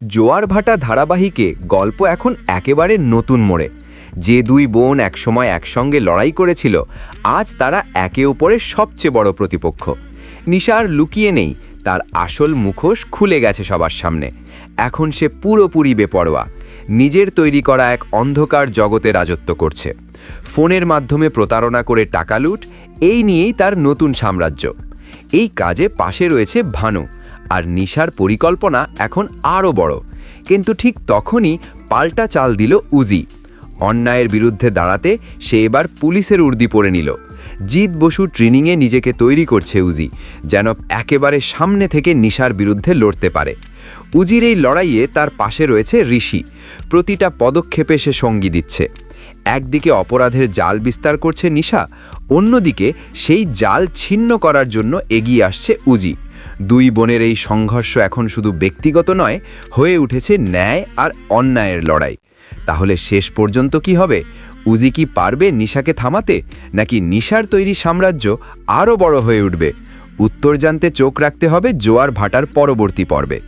জোয়ার ভাটা ধারাবাহিকে গল্প এখন একেবারে নতুন মোড়ে। যে দুই বোন একসময় একসঙ্গে লড়াই করেছিল, আজ তারা একে অপরের সবচেয়ে বড় প্রতিপক্ষ। নিশা আর লুকিয়ে নেই, তার আসল মুখোশ খুলে গেছে সবার সামনে। এখন সে পুরোপুরি বেপরোয়া, নিজের তৈরি করা এক অন্ধকার জগতে রাজত্ব করছে। ফোনের মাধ্যমে প্রতারণা করে টাকা লুট, এই নিয়েই তার নতুন সাম্রাজ্য। এই কাজে পাশে রয়েছে ভানু, আর নিশার পরিকল্পনা এখন আরও বড়। কিন্তু ঠিক তখনই পাল্টা চাল দিল উজি। অন্যায়ের বিরুদ্ধে দাঁড়াতে সে এবার পুলিশের উর্দি পরে নিল। জিৎ বসু ট্রেনিংয়ে নিজেকে তৈরি করছে উজি, যেন একেবারে সামনে থেকে নিশার বিরুদ্ধে লড়তে পারে। উজির এই লড়াইয়ে তার পাশে রয়েছে ঋষি, প্রতিটা পদক্ষেপে সে সঙ্গী দিচ্ছে। একদিকে অপরাধের জাল বিস্তার করছে নিশা, অন্যদিকে সেই জাল ছিন্ন করার জন্য এগিয়ে আসছে উজি। দুই বোনের এই সংঘর্ষ এখন শুধু ব্যক্তিগত নয়, হয়ে উঠেছে ন্যায় আর অন্যায়ের লড়াই। তাহলে শেষ পর্যন্ত কি হবে? উজি কি পারবে নিশাকে থামাতে, নাকি নিশার তৈরি সাম্রাজ্য আরও বড় হয়ে উঠবে? উত্তর জানতে চোখ রাখতে হবে জোয়ার ভাটার পরবর্তী পর্বে।